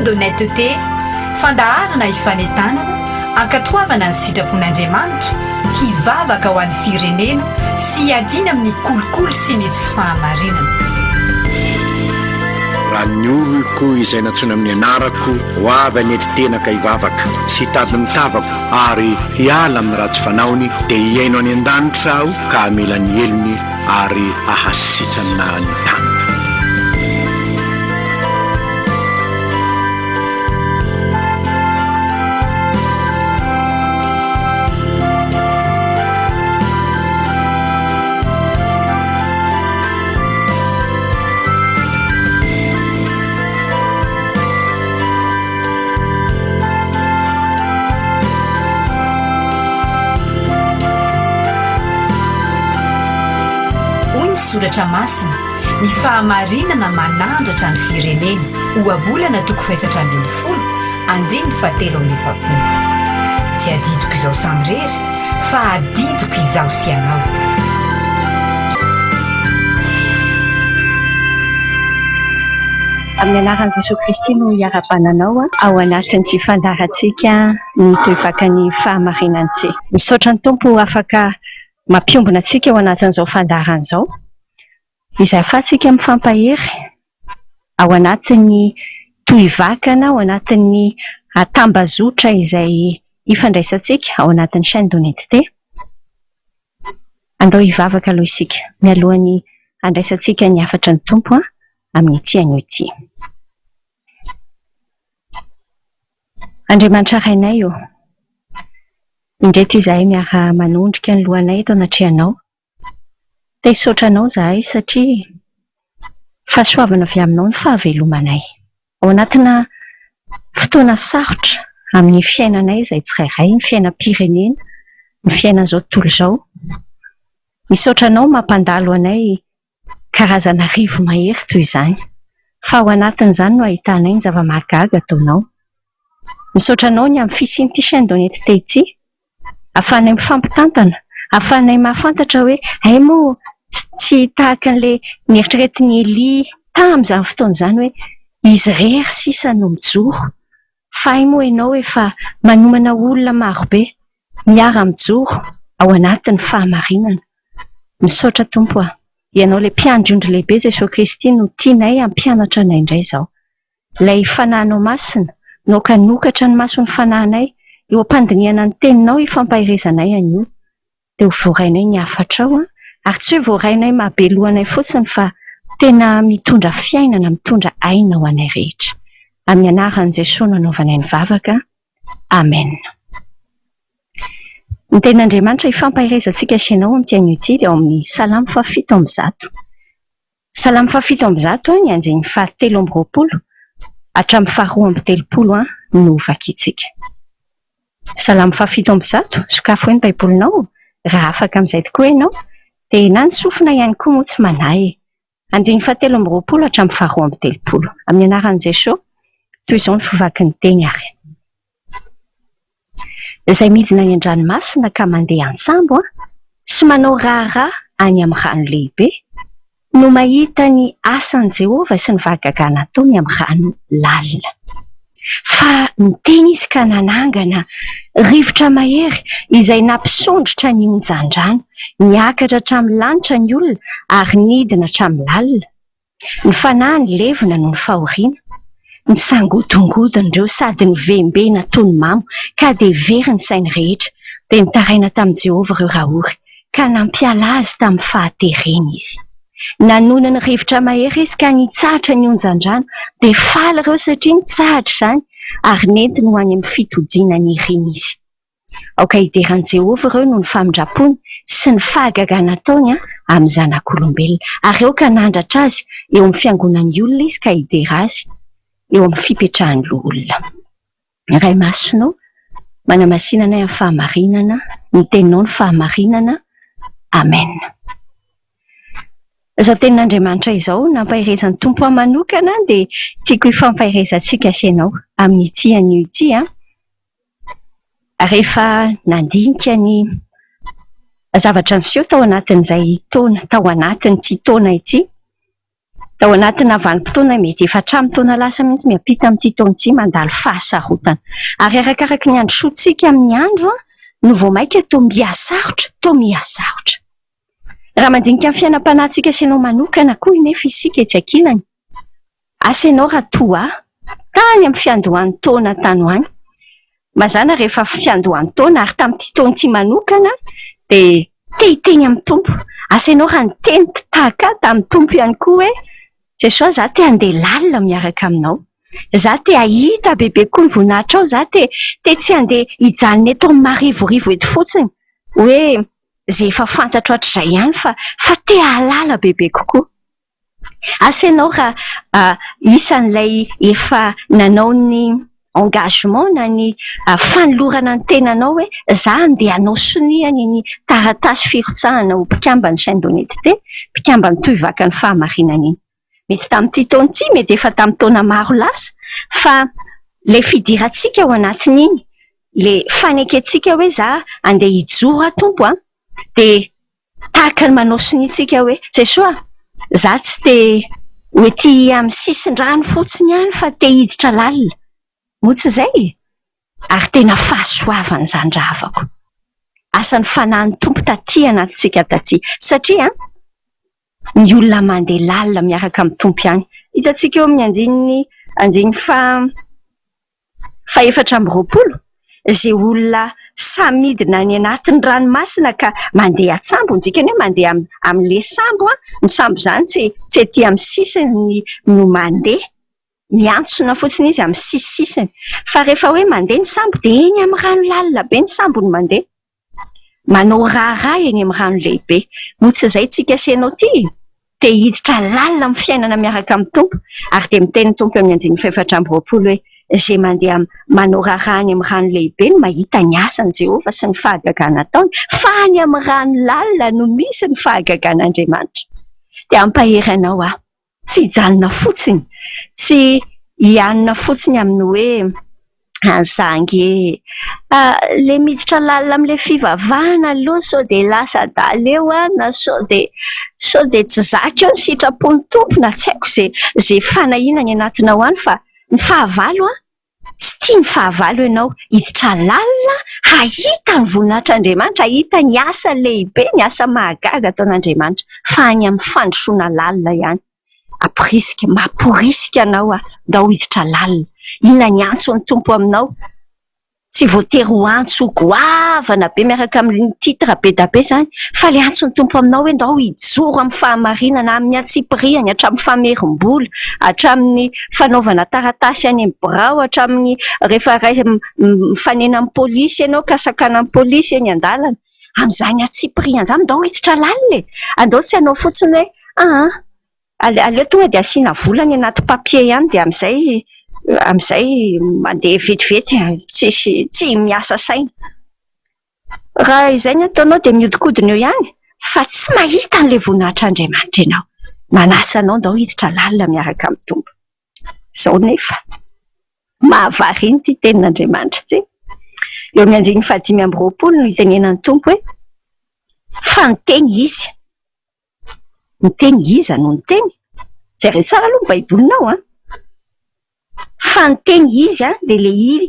d'honnêteté, fandaharana hifanentanana, ankatoavana ny sitrapon'Andriamanitra, hivavaka ho an'ny firenena sy hiadiana amin'ny kolikoly sy ny tsy fahamarinana. Raha ny oloko izay natsoina amin'ny anarako ho avy anety tena ka hivavaka sy tady mitavako ary hiala amin'ny ratsy fanaony dia hiaino any an-danitra aho ka hamela ny elony ary ahasitrana ny tanana. Soratra masina ny fahamarinana manandratra ny firenena ho abolana 2020 andiny 7 tsy adidiko izao samy rery fa adidiko izaho sy ianao. Amin'ny anaran'i Jesosy Kristy no hiara-bananao ao anatin'ity fandaharantsika ny toevaka ny fahamarinantsika. Misaotra ny Tompo afaka mampiombona antsika ao anatin'izao fandaharan'izao. Izay ahafahantsika mifampahery ao anatin'ny toivakana, ao anatin'ny atambazotra izay ifandraisantsika ao anatin'ny chaine d'honnêteté. Andao hivavaka aloha isika mialohan'ny andraisantsika ny hafatra ny Tompo amin'ity an'ity. Andriamanitra rainay io, indreto izahay miara manondrika ny lohanay eto anatrianao. Te hisaotra anao zahay satria fahasoavana avy aminao ny fahavelomanay. Ao anatina fotoana sarotra amin'ny fiainanay izay tsirairay, ny fiainam-pirenena, ny fiainan'izao tontolo izao. Misaotra anao mampandalo anay karazana rivo-mahery toy izany. Fa ao anatin'izany no ahitanay ny zava-mahagaga ataonao. Misaotra anao ny amin'ny fisian'ity chaine d'honnêteté ity, ahafahanay mifampitantana, ahafahanay mahafantatra hoe ay moa tsy tahaka an'ilay nieritreretin'ny Eli tamin'izany fotoana izany hoe izy rery sisa no mijoro. Fa ay moa ianao efa manomana olona marobe miara-mijoro ao anatin'ny fahamarinana. Misaotra Tompo ianao ilay mpiandry lehibe Jesosy Kristy no tianay hampianatra anay indray izao. Ilay fanahinao masina, nao ka nokatra ny mason'ny fanahinay eo ampandiniana ny teninao ifampahirezanay an'io. Dia ho voarainay ny hafatrao ary tsy hoe voarainay mahabelohanay fotsiny fa tena mitondra fiainana, mitondra aina ho anay rehetra. Amin'ny anaran'i Jesosy no anaovanay ny vavaka. Amen. Ny ten'Andriamanitra ifampahirezantsika sy ianao amin'ity an'ity dia ao amin'ny Salamo 7:100. Salamo 7:100 ny andiny 7:20 hatramin'ny 2:30 no vakitsika. Salamo 7:100 sokafo ny baibolinao raha afaka amin'izay tokoa ianao dia na ny sofina ihany koa moa tsy manahy. Andiny 7:20 hatramin'ny 2:30 amin'ny anaran'i Jesosy toy izao ny fivakin'ny teny ary. Izay midina any an-dranomasina ka mandeha an-tsambo sy manao raharaha any amin'ny rano lehibe no mahita ny asan'i Jehovah sy ny fahagagana ataony amin'ny rano lalina. Fa miteny izy ka nanangana rivotra-mahery izay nampisondrotra ny onjan-drano, niakatra hatramin'ny lanitra ny olona ary nidina hatramin'ny lalina. Ny fanahy ny levona no ny fahoriana, ny sangodongodony ireo sady ny vembena toy ny mamo ka dia very ny sainy rehetra. Dia nitaraina tamin'i Jehovah ireo rahory ka nampiala azy tamin'ny fahatereny izy. Nanoina ny rivotra mahery izy ka nitsahatra ny onjan-drano dia faly ireo satria nitsahatra izany ary nentiny ho any amin'ny fitodiana ny iriny izy. Aoka hideran'i Jehovah ireo no ny famindrapony sy ny fahagagana ataony amin'ny zanak'olombelona ary eo ka nandratra azy eo amin'ny fiangonan'ny olona izy ka hidera azy eo amin'ny fipetrahan'ny olona. Ray masonao manamasinanay amin'ny fahamarinana, ny teninao ny fahamarinana. Amen. Izao tenin'Andriamanitra izao nampahirezan'ny Tompo manokana dia tiako ifampahirezantsika sy ianao amin'ity an'ity. Rehefa nandinika ny zavatra niseho tao anatin'izay taona, tao anatin'ity taona ity, Tao anatina vanim-potoana mety efa hatramin-taona lasa mihitsy miampita amin'ity taona ity mandalo fahasarotana. Ary arakaraky ny andro soantsika amin'ny andro no vao maika toa mihasarotra. Raha mandinika amin'ny fiainam-panahintsika sy ianao manokana koa nefa isika etsy ankilany. Asa ianao raha toa tany amin'ny fiandohan'ny taona tany ho any. Mazana rehefa fiandohan'ny taona ary tamin'ity taona ity manokana dia tehiteny amin'ny tompo. Asa ianao raha niteny tahaka tamin'ny tompo ihany koa hoe Jehovah, za te handeha lalina miaraka aminao. Za te ahita bebe koa ny voninahitra ao. Za te tsy handeha hijanona eto amin'ny marivorivo eto fotsiny. Hoe izay efa fantatro hatr'izay ihany fa te hahalala bebe kokoa. Asa ianao raha isan'ilay efa nanao ny engagement na ny fanolorana ny tenanao hoe za handeha hanao sonihany ny taratasy firotsahana ho mpikambany Chaine d'honnêteté, mpikambany tohivaka ny fahamarinana iny. Mety tamin'ity taona ity, mety efa tamin'ny taona maro lasa, fa ilay fidirantsika ao anatin'iny, ilay fanekentsika hoe za handeha hijoro a tompo dia tahaka ny manao sonitsika hoe Jehovah, za tsy te hoe ty amin'ny sisin-drano fotsiny ihany fa te hiditra lalina. Motsy izay ary tena fahasoavana izany raha havako. Asan'ny fanahin'ny tompo taty anatintsika taty. Satria ny olona mandeha lalina miaraka amin'ny tompo ihany. Hitantsika eo amin'ny andiny fa 420 izay olona samidina ny anatin'ny ranomasina ka mandeha atsambo. Ntsika hoe mandeha amin'ilay sambo. Ny sambo izany tsy ety amin'ny sisiny no mandeha. Miantsona fotsiny izy amin'ny sisiny. Fa rehefa hoe mandeha ny sambo dia eny amin'ny rano lalina be ny sambo no mandeha. Manao raharaha eny amin'ny rano lehibe. Motsy izay tsika sy ianao ty te hiditra lalina amin'ny fiainana miaraka amin'ny tompo. Ary dia miteny tompo amin'ny andiny 420 hoe izay mandeha manao raharaha any amin'ny rano lehibe no mahita ny asan'i Jehovah sy ny fahagagana ataony. Fa any amin'ny rano lalina no misy ny fahagagana Andriamanitra. Dia ampahery anao tsy hijanona fotsiny, tsy hianona fotsiny amin'ny hoe anzangy le miditra lalina amin'ilay fivavahana aloha sao dia lasa adala eo na sao dia tsy zaka eo ny sitrapon'ny tompo na tsy haiko izay fanahiana ny anatinao any fa ny fahavalo tsy tia ny fahavalo ianao hiditra lalina hahita ny voninahitran'Andriamanitra, hahita ny asa lehibe, ny asa mahagaga ataon'Andriamanitra fa any amin'ny fandrosoana lalina ihany. Mamporisika anao ndao hiditra lalina. Inona ny antso ny tompo aminao? Tsy voatery ho antso goavana be miaraka amin'ny titra be da be izany, fa le antso ny tompo aminao hoe ndao hijoro amin'ny fahamarinana, amin'ny atsipiriany, hatramin'ny famerim-bola, hatramin'ny fanaovana taratasy any amin'ny birao, hatramin'ny rehefa mifanena amin'ny polisy ianao ka sakana amin'ny polisy eny an-dalana. Amin'izany atsipiriany izany ndao hiditra lalina. Andao tsy hanao fotsiny hoe aleo tonga dia asiana volany anaty papier ihany dia amin'izay mandeha vetivety tsy miasa saina. Raha izay ny ataonao dia miodikodina eo ihany fa tsy mahita an'ilay voninahitran'Andriamanitra ianao. Manasa anao ndao hiditra lalina miaraka amin'ny tompo. Izao nefa mahavariana ity tenin'Andriamanitra ity. Eo amin'ny andiny 520 no hitenenan'ny tompo hoe fa niteny izy. Niteny iza no niteny. Izay rehetra tsara aloha ny baibolinao fa niteny izy dia ilay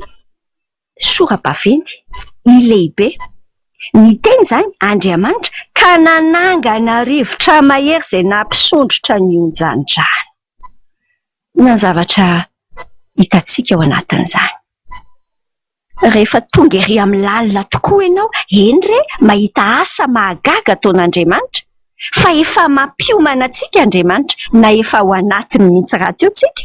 sora-baventy, i lehibe. Niteny izany Andriamanitra ka nanangana rivotra-mahery izay nampisondrotra ny onjandrano. Inona ny zavatra hitantsika ao anatin'izany? Rehefa tonga ery amin'ny lalina tokoa ianao, eny re mahita asa mahagaga ataon'Andriamanitra. Fa efa mampiomana antsika Andriamanitra na efa ao anatiny mihitsy raha teo tsika.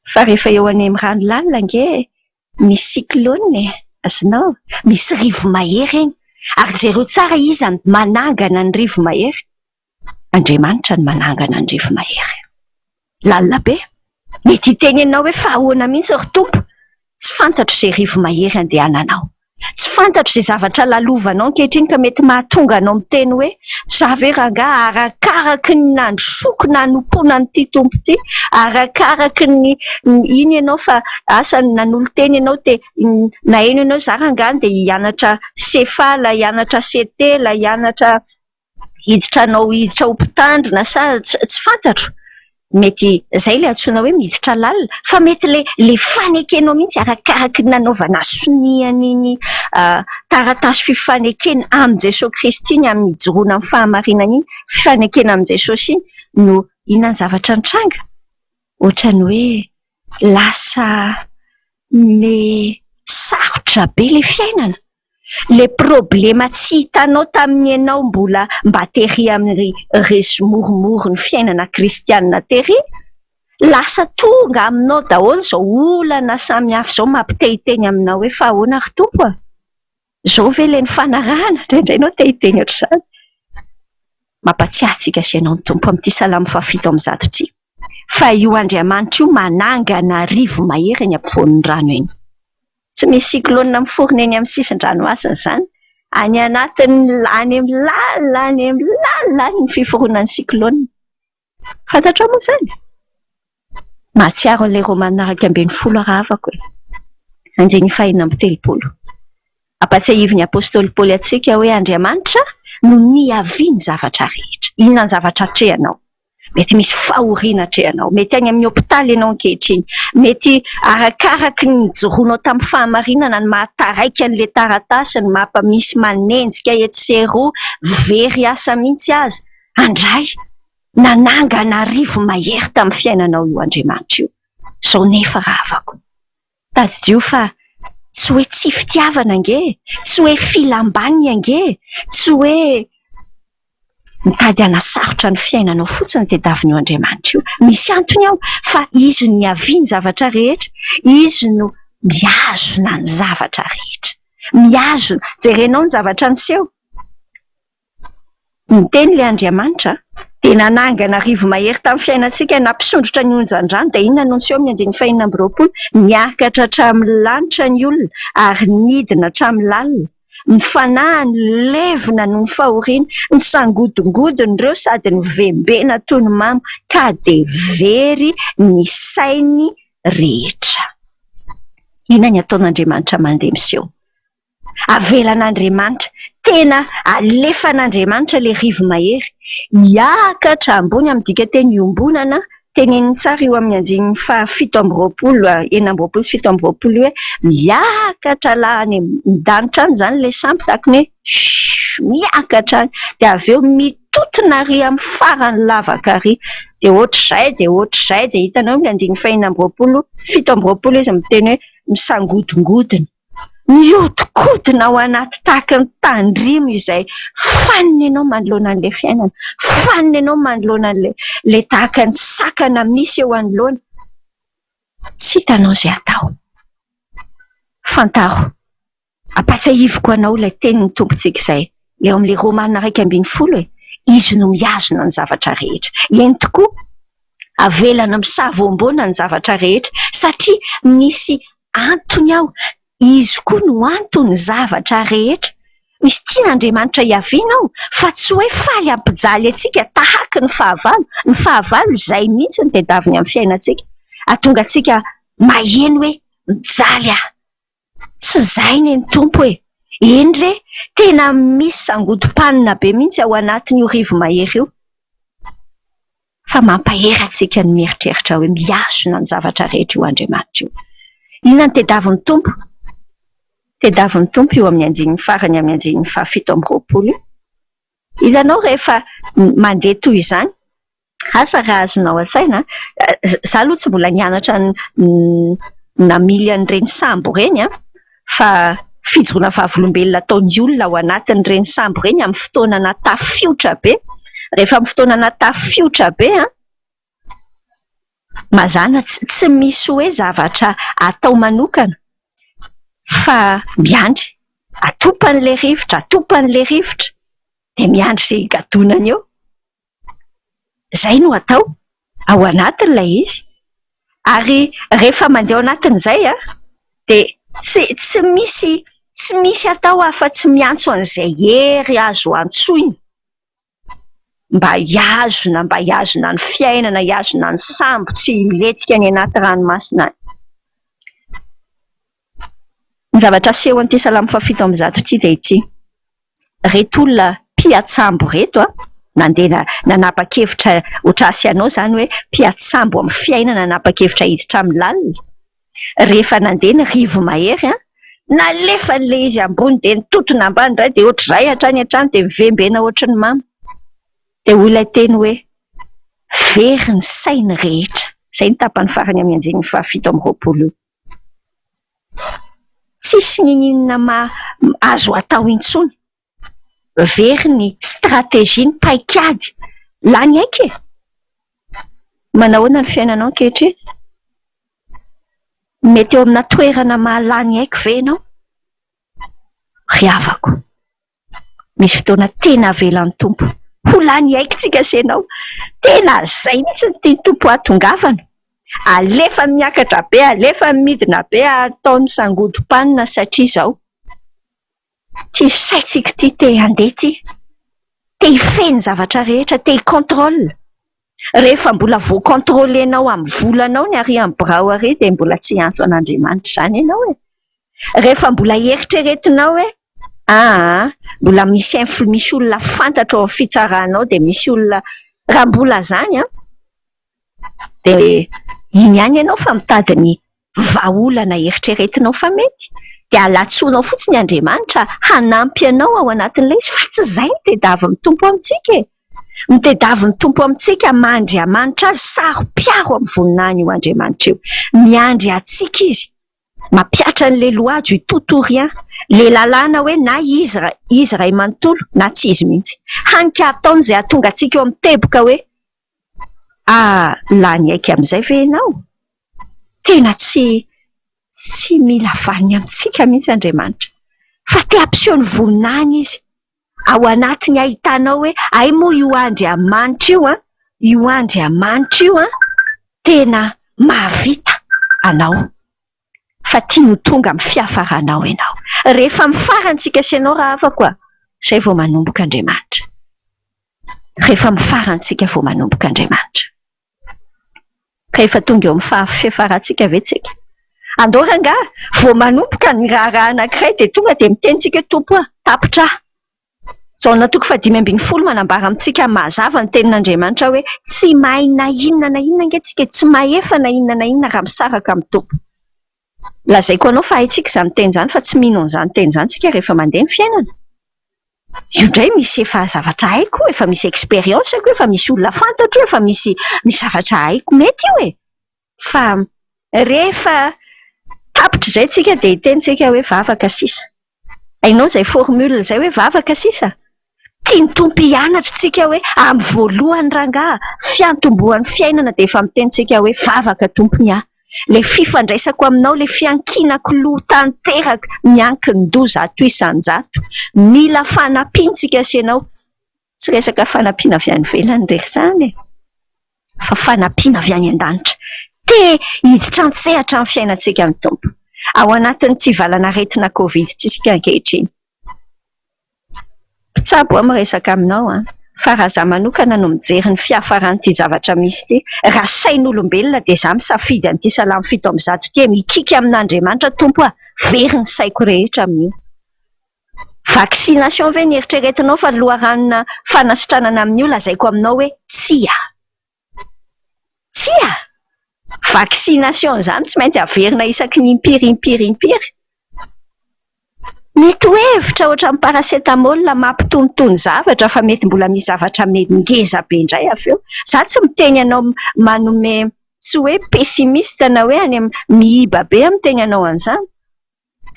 Fa rehefa eo any amin'ny rano lalina ange misy cyclone, azonao, misy rivo-mahery eny. Ary jereo tsara iza ny manangana ny rivo-mahery. Andriamanitra ny manangana ny rivo-mahery. Lalina be. Mety hiteny ianao hoe fa ahoana mihitsy ry tompo? Tsy fantatro izay rivo-mahery andehananao. Tsy fantatro izay zavatra lalovanao ankehitriny ka mety mahatonga anao miteny hoe za ve rangahy arakaraky ny nandrosoko nanompoana n'ity tompo ity, arakaraky ny iny ianao fa asa nanolo teny ianao na eno ianao za rangahy dia hianatra sefala, hianatra setela, hianatra hiditra ho mpitandrina sa tsy fantatro, mety zay le antsoina hoe miditra lalina, fa mety le fanekenao mihitsy arakaraky ny nanaovana sonian'iny taratasy fifanekena amin'ny Jesosy Kristy iny, amin'ny ijoroana amin'ny fahamarinana iny, fifanekena amin'ny Jesosy iny no inona ny zavatra nitranga, ohatrany hoe lasa sarotra be le fiainana, le problema tsy hitanao tamin'ny ianao mba tery amin'ny resy moromoro ny fiainana kristianina tery, lasa tonga aminao daholo zao olana samihafa zao mampitehiteny aminao hoe fa ahoana ry Tompo zao ve le ny fanarahana, indraindray tehiteny ohatr'izany. Mampatsiahy tsika sy ianao ny Tompo amin'ity Salamo 7:1 fa io Andriamanitra io manangana rivo-mahery eny ampovoan'ny rano eny. Tsy misy cyclone miforona eny amin'ny sisin-dranomasina izany, any amin'ny lalany ny fiforonan'ny cyclone. Fantatrao moa izany? Mahatsiaro an'ilay Romanina 12 Andiny 5:30. Ampatsiahiviny apôstôly Paoly atsika hoe Andriamanitra no nihaviany zavatra rehetra. Inona ny zavatra atrehanao? Mety misy fahoriana atrehanao, mety any amin'ny hôpitaly ianao ankehitriny, mety arakaraky ny joroanao tamin'ny fahamarinana ny mahataraiky an'ilay taratasy, ny mampamisy manenjika etsero very asa mihitsy aza. Andray nanangana rivo-mahery tamin'ny fiainanao io Andriamanitra io. Zao nefa ravako. Tadidio fa tsy hoe tsy fitiavana ange, tsy hoe filambaniny ange, tsy hoe mitady anasarotra ny fiainanao fotsiny tedaviny io Andriamanitra io. Misy antony ao fa izy no nihaviany zavatra rehetra, izy no mihazona ny zavatra rehetra. Mihazona, jerenao ny zavatra niseho. Miteny le Andriamanitra dia nanangana rivo-mahery tamin'ny fiainantsika, nampisondrotra ny onjan-drano, dia inona no niseho amin'ny 5:20, niakatra hatramin'ny lanitra ny olona ary nidina hatramin'ny lalina. Ny fanahy, ny levona no ny fahoriana, ny sangodongodony ireo sady ny vembena toy ny mamo, ka dia very ny sainy rehetra. Inona ny ataon'Andriamanitra mandeha miseho? Avelan'Andriamanitra, tena alefan'Andriamanitra le rivo-mahery, hiakatra ambony amin'ny dika teny iombonana, teneniny tsara io amin'ny 7:20 hoe miakatra lany midanitra any izany le sampo tahaka ny hoe miakatra any, dia avy eo mitotona ary amin'ny farany lavaka ary, dia ohatr'izay dia hitanao amin'ny 7:20 izy miteny hoe misangodongodona, mihodinkodina ao anaty tahaka ny tandrimo izay faniny ianao manoloana an'ilay fiainana, faniny ianao manoloana le tahaka ny sakana misy eo anoloana. Tsy hitanao izay atao. Fantaro, ampatsiahiviko anao ilay tenin'ny tompontsika izay, eo amin'ilay Romanina 2:20 izy no mihazona ny zavatra rehetra. Eny tokoa, avelana misavoambona ny zavatra rehetra, satria misy antony ao. Izy koa no antony zavatra rehetra. Misy tian'Andriamanitra hiavianao, fa tsy hoe faly ampijaly antsika tahaka ny fahavalo izay mihitsy ny tedaviny amin'ny fiainantsika. Ahatonga antsika maheno hoe mijaly aho. Tsy izay ny Tompo hoe eny re, tena misy sangodimpanina be mihitsy ao anatin'io rivo-mahery io. Fa mampahery antsika ny mieritreritra hoe mihazona ny zavatra rehetra io Andriamanitra io. Inona ny tedavin'ny Tompo? Tedavin'ny Tompo io amin'ny andiny farany amin'ny andiny 7:20. Hitanao rehefa mandeha toy izany, asa raha azonao an-tsaina, izaho aloha tsy mbola nianatra namily an'ireny sambo ireny, fa fijoroana vavolombelona ataon'ny olona ao anatin'ireny sambo ireny amin'ny fotoanana tafio-drivotra be. Rehefa amin'ny fotoanana tafio-drivotra be, mazana tsy misy hoe zavatra atao manokana, fa miandry, atopan'ilay rivotra, dia miandry izay higadonany eo. Izay no atao ao anatin'ilay izy. Ary rehefa mandeha ao anatin'izay, dia tsy misy atao afa-tsy miantso an'izay hery azo antsoina. Mba hiazona ny fiainana, hiazona ny sambo, tsy hiletika any anaty ranomasina any. Ny zavatra seho an'ity Salamo 7:1 dia ity. Reto olona mpiatsambo reto, nandeha nanapa-kevitra ho trasy ianao zany hoe mpiatsambo amin'ny fiainana nanapa-kevitra hiditra amin'ny lalina. Rehefa nandeha ny rivo-mahery nalefa n'le izy ambony dia nitotona ambany indray dia ohatr'izay hatrany hatrany dia mivembena ohatry ny mama. Dia olona teny hoe very ny sainy rehetra. Izay ny tapany farany amin'ny anjeny 720. Tsisy ninina azo atao intsony. Very ny stratégie ny paikady lany aika e. Manahoana ny fiainanao ankehitriny? Mety eo amina toerana mahalany aiko ve ianao? Ry havako, misy fotoana tena avelan'ny Tompo ho lany aikintsika sy ianao. Tena izay mihitsy ny tiany Tompo hatongavana. Alefa miakatra be, alefa midina be, ataony sangodimpanina satria izao ty saitsika ty te handeha ty, te hifeny zavatra rehetra, te hicontrôle. Rehefa mbola voacontrôlenao amin'ny volanao ny ary amin'ny birao ary dia mbola tsy antso an'Andriamanitra izany ianao e. Rehefa mbola eritreretinao mbola misy olona fantatra ao amin'ny fitsaranao dia misy olona raha mbola zany dia iny ihany ianao fa mitady ny vahaolana eritreretinao fa mety. Dia alatsoanao fotsiny Andriamanitra hanampy anao ao anatin'ilay izy fa tsy izay ny tedavy ny Tompo amintsika e. Ny tedavy ny Tompo amintsika Andriamanitra azy saro-piaro amin'ny voninahiny io Andriamanitra io. Miandry antsika izy. Mampiatra an'ilay loajo itotory le lalàna hoe na izy ray manontolo na tsy izy mihitsy. Hanika ataony izay hahatonga antsika eo amin'ny teboka hoe lany aika amin'izay ve ianao? Tena tsy mila valiny amintsika mihitsy Andriamanitra. Fa te hampiseho ny voninahiny izy. Ao anatiny ahitanao hoe ay moa io Andriamanitra io tena mahavita anao. Fa tiany tonga amin'ny fiafaranao ianao. Rehefa mifarantsika sy ianao raha hafa koa, izay vao manomboka Andriamanitra. Rehefa mifarantsika vao manomboka Andriamanitra. Ka efa tonga eo amin'ny fiafarantsika ve tsika? Andao rangahy, vao manomboka ny raha anankiray dia tonga dia mitenitsika Tompo tapitra. Jaona 5:10 manambara amintsika mazava ny tenin'Andriamanitra hoe tsy mahay na inona na inona angatsika, tsy mahefa na inona na inona raha misaraka amin'ny Tompo. Lazaiko anao fa haintsika izany teny izany fa tsy mino an'izany teny izany tsika rehefa mandeha ny fiainana. Io indray misy efa zavatra haiko, efa misy expérience ko, efa misy olona fantatro, efa misy zavatra haiko mety io e. Fa rehefa tapitra izay tsika dia hitentsika hoe vavaka sisa. Hainao izay formule izay hoe vavaka sisa? Tiany Tompo hianatra tsika hoe amin'ny voalohany rangahy fiantombohan'ny fiainana dia efa mitentsika hoe vavaka Tompo le fifandraisako aminao, le fiankinako loha tanteraka miankin-doha zato isan-jato. Mila fanampiantsika sy ianao. Tsy resaka fanampiana avy any ivelany rehetra izany fa fanampiana avy any an-danitra. Te hiditra an-tsehatra amin'ny fiainantsika ny Tompo. Ao anatin'ny tsy valana aretina Covid tsika ankehitriny. Mpitsabo amin'ny resaka aminao fa raha izaho manokana no mijery ny fiafaran'ity zavatra misy ity, raha sain'olombelona dia izaho misafidy an'ity Salamo 7:1 mikika amin'Andriamanitra Tompo very ny saiko rehetra amin'io. Vaccination ve ny eritreretinao fa loharanona fanasitranana amin'io lazaiko aminao hoe tsia. Vaccination izany tsy maintsy averina isaky ny impiry. Mety hevitra ohatra amin'ny paracetamol mampitonitony zavatra fa mety mbola misy zavatra ngeza be indray avy eo. Za tsy miteny anao manome tsy hoe pessimiste na hoe any miiba be miteny anao an'izany.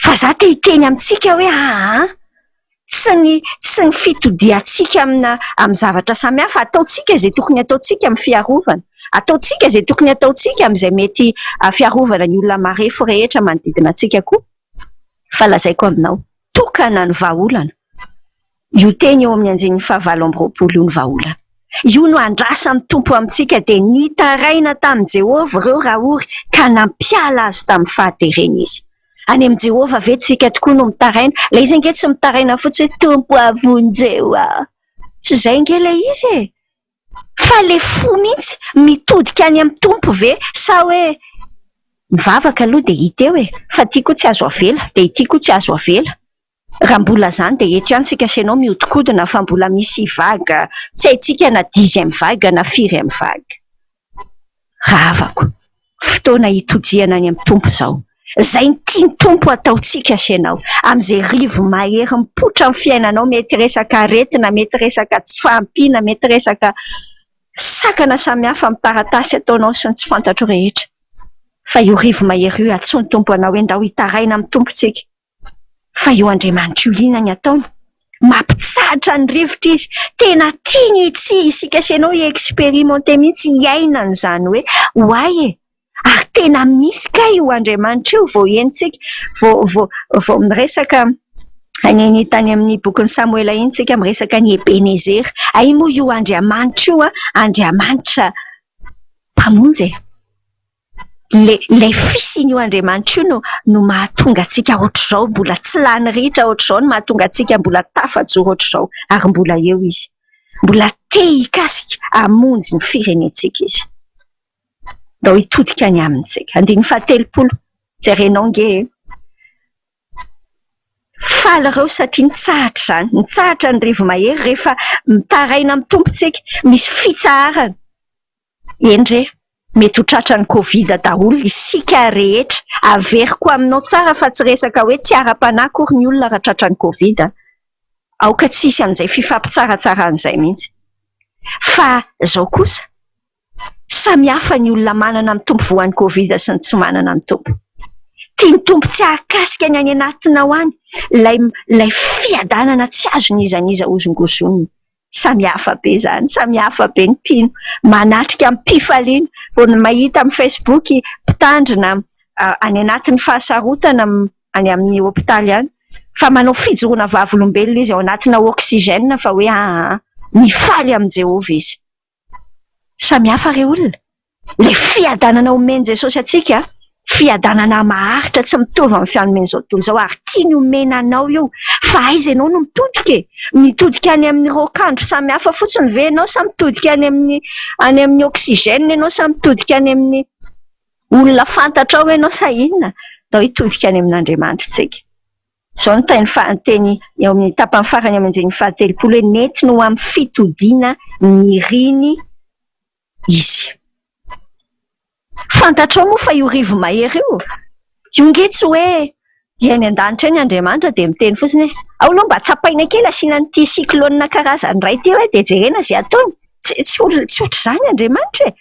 Fa za te hiteny amintsika hoe tsy ny fitodiantsika amin'ny zavatra samihafa. Ataontsika izay tokony ataontsika amin'ny fiarovana. Ataontsika izay tokony ataontsika amin'izay mety fiarovana ny olona marefo rehetra manodidina antsika koa. Fa lazaiko aminao, tokana ny vahaolana. Io teny eo amin'ny anjeny 7:20 io ny vahaolana. Io no andrasan'ny Tompo amintsika dia nitaraina tamin'i Jehovah ireo rahory ka nampiala azy tamin'ny fahaterena izy. Any amin'ny Jehovah ve tsika tokoa no mitaraina? Ilay izy ange tsy mitaraina fotsiny Tompo avonjeo. Tsy izay ange ilay izy e. Fa le fo mihitsy mitodika any amin'ny Tompo ve sa hoe mivavaka aloha dia hita eo fa ity koa tsy azo avela dia ity koa tsy azo avela. raha mbola zany dia eto ihany tsika asianao mihodinkodina fa mbola misy vaga, tsy haintsika na 10e vaga na 4e vaga. Ravako fotoana hitojiana any amin'ny Tompo izao. Izay ny tiany Tompo ataontsika asianao amin'izay rivo-mahery mipoitra amin'ny fiainanao, mety resaka aretina, mety resaka tsy fahampiana, mety resaka sakana samihafa amin'ny taratasy ataonao sy ny tsy fantatro rehetra. Fa io rivo-mahery io atsoiny Tompo anao hoe ndao hitaraina amin'ny Tompontsika. Fa io Andriamanitra io inona ny ataony? Mampitsahatra ny rivotra izy. Tena tiany tsy isika asianao expérimenter mihitsy iaina n'izany hoe hoay e, ary tena misy ka io Andriamanitra io vao hentsika vao miresaka any tany amin'ny bokin'ny Samoela iny tsika miresaka ny Ebenezer. Ay moa io Andriamanitra io Andriamanitra mpamonjy e. Ilay fisin'io Andriamanitra io no mahatonga antsika ohatr'izao, mbola tsy lany ritra ohatr'izao, no mahatonga antsika mbola tafajoro ohatr'izao, ary mbola eo izy. Mbola te hikasika hamonjy ny firenentsika izy. Ndao hitodika any amintsika. 130 jerenao nge faly ireo satria nitsahatra zany, nitsahatra ny rivo-mahery rehefa mitaraina amin'ny Tompontsika, misy fitsaharana. Endre mety ho tratran'ny Covid daholo isika rehetra, averiko aminao tsara fa tsy resaka hoe tsy ara-panahy akory ny olona raha tratran'ny Covid. Aoka tsisy an'izay fifampitsaratsara an'izay mihitsy. Fa izao kosa samihafa ny olona manana mitompo voan'ny Covid sy ny tsy manana mitompo. Tiany Tompo tsy ahakasika ny any anatinao any, ilay fiadanana tsy azon'iza ozongozonina. Samihafa be zany, samihafa be ny mpino, manatrika amin'ny mpifaliana, vao mahita amin'ny Facebook mpitandrina any anatin'ny fahasarotana any amin'ny hôpitaly any, fa manao fijoroana vavolombelona izy ao anatina oxygène fa hoe mifaly amin'ny Jehovah izy. Samihafa re olona. Ilay fiadanana omeny Jesosy atsika, fiadanana maharitra tsy mitovy amin'ny fianomen'izao tontolo izao, ary tiany omena anao io, fa aiza ianao no mitodika any amin'ny rokandro samihafa fotsiny ve ianao, sa mitodika any amin'ny oxygène ianao, sa mitodika any amin'ny olona fantatrao ianao, sa inona? Ndao hitodika any amin'Andriamanitra tsika. Izao no teny eo amin'ny tapany farany amin'ny 130 hoe netiny ho amin'ny fitodiana niriny izy. Fantatrao moa fa io rivo-mahery io nge tsy hoe iainy an-danitra eny Andriamanitra dia miteny fotsiny hoe aoloha mba tsapaina kely asiana n'ity cyclone karazany iray ity hoe dia jerena izay ataony. Tsy ohatr'izany Andriamanitra e.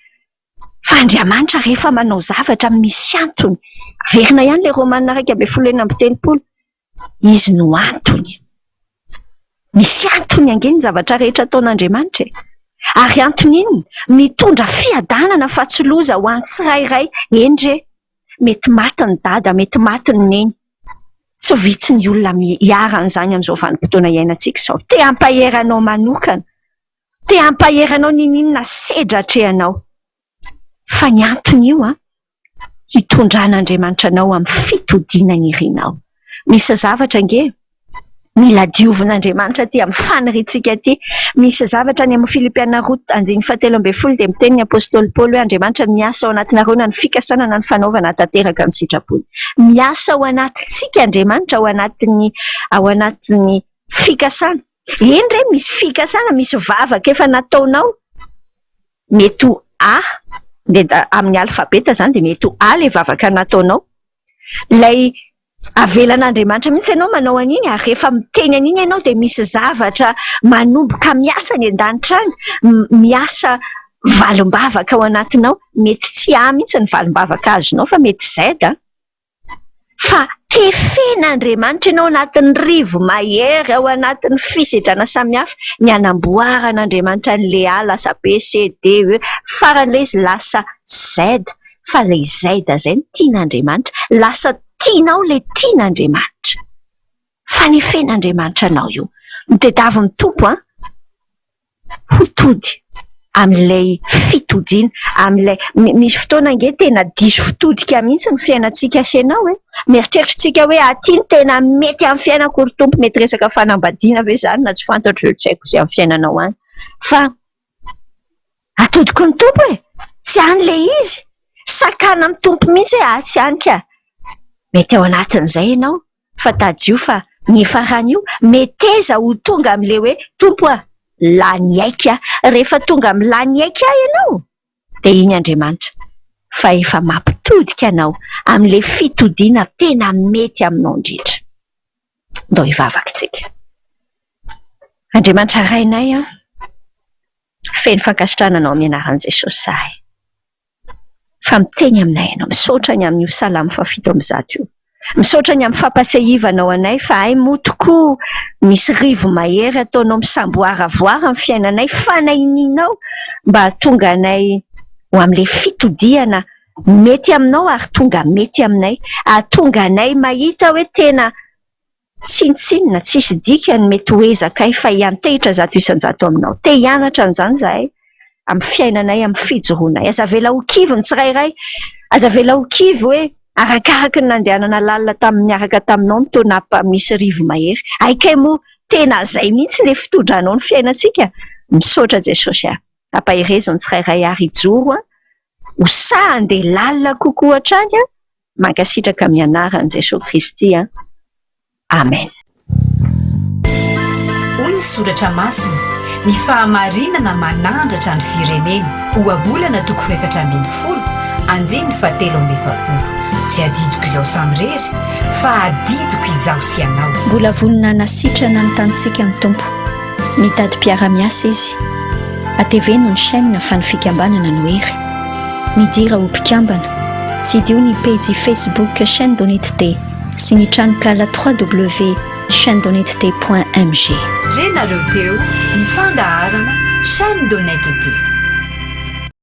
Fa Andriamanitra rehefa manao zavatra misy antony. Averina ihany ilay Romanina 1:30. Izy no antony. Misy antony ange ny zavatra rehetra ataon'Andriamanitra e. Ary antony iny mitondra fiadanana fa tsy loza ho an'ny tsirairay. Endre mety maty ny dada, mety maty ny neny. Tsy vitsy ny olona hiaran'izany amin'izao vanim-potoana iainantsika izao. Te hampaheranao manokana, te hampaheranao ninina sedratrehanao. Fa ny antony io hitondran'Andriamanitra anao amin'ny fitodiana irinao. Misy zavatra nge mila diovin'Andriamanitra ty amin'ny faniritsika ty. Misy zavatra ny amin'ny Filipiana 4:17 dia miteny ny apôstôly Paoly hoe Andriamanitra miasa ao anatinareo na ny fikasana na ny fanaovana tanteraka ny sitrapony. Miasa ao anatintsika Andriamanitra ao anatin'ny fikasana. Endre misy fikasana, misy vavaka efa nataonao. Mety ho A, dia amin'ny alfabeta zany dia mety ho A ilay vavaka nataonao. Ilay avelan'Andriamanitra mihitsy ianao manao an'iny, ary rehefa miteny an'iny ianao dia misy zavatra manomboka miasa ny an-danitra any, miasa valim-bavaka ao anatinao. Mety tsy A mihitsy ny valim-bavaka azonao fa mety Z. Fa tefen'Andriamanitra ianao anatin'ny rivo-mahery, ao anatin'ny fisidrana samihafa, ny anamboaran'Andriamanitra an'ilay A lasa B, C, D, E, faran'ilay izy lasa Z. Fa ilay Z izay no tian'Andriamanitra, lasa tianao ilay tian'Andriamanitra. Fanefen'Andriamanitra anao io. Mitadiavy ny Tompo ho tody amin'ilay fitodiana, amin'ilay misy fotoana nge tena diso fitodika mihitsy ny fiainantsika asianao e. Mieritreritritsika hoe aty ny tena mety amin'ny fiainako ry Tompo, mety resaka fanambadiana ve zany na tsy fantatro tsy haiko izay amin'ny fiainanao any. Fa atodiko ny Tompo e, tsy any ilay izy. Sakana amin'ny Tompo mihitsy hoe tsy any ka. Mety ao anatin'izay ianao, fa tadio fa ny farany io meteza ho tonga amin'le hoe tompo a lany aika rehefa tonga amin'ny lany aika ianao dia iny Andriamanitra fa efa mampitodika anao amin'le fitodiana tena mety aminao indrindra. Ndao hivavakantsika. Andriamanitra rainay a feno fankasitrana anao amin'ny anaran'i Jesosy sahy. Fa miteny aminay ianao, misaotra ny amin'io salamo 7:100 io. Misaotra ny amin'ny fampatsiahivanao anay fa ay moa tokoa misy rivo-mahery ataonao misamboaravoara amin'ny fiainanay fanahinianao mba hahatonga anay ho amin'le fitodiana mety aminao ary tonga mety aminay, hahatonga anay mahita hoe tena tsintsinina tsisy dikany mety hoezakay fa hiantehitra 100% aminao. Te hianatra an'izany zahay amin'ny fiainanay, amin'ny fijoroanay. Aza vela ho kivy ny tsirairay, aza vela ho kivy hoe arakaraka ny nandehanana lalina tamin'ny miaraka taminao mitona misy rivo-mahery. Aikay moa tena izay mihitsy le fitondranao ny fiainantsika. Misaotra Jesosy a. Ampaherezo ny tsirairay ary hijoro a. Ho sahy andeha lalina kokoa hatrany a. Mankasitraka amin'ny anaran'i Jesosy Kristy a. Amen. Hoy ny soratra masina, ny fahamarinana manandratra ny firenena, ohabolana 410, 17:7. Tsy adidiko izao samy rery, fa adidiko izaho sy ianao. Mbola vonina nasitrana ny tanitsika ny Tompo. Mitady mpiara-miasa izy. Ateveno ny Chaine fa ny fikambanana no hery. Midira ho mpikambana. Tsy dio ny page Facebook Chaine d'honnêteté sy ny tranokala www.chainedhonnêteté.mg. Renareo teo ny fandaharana Chaine d'honnêteté.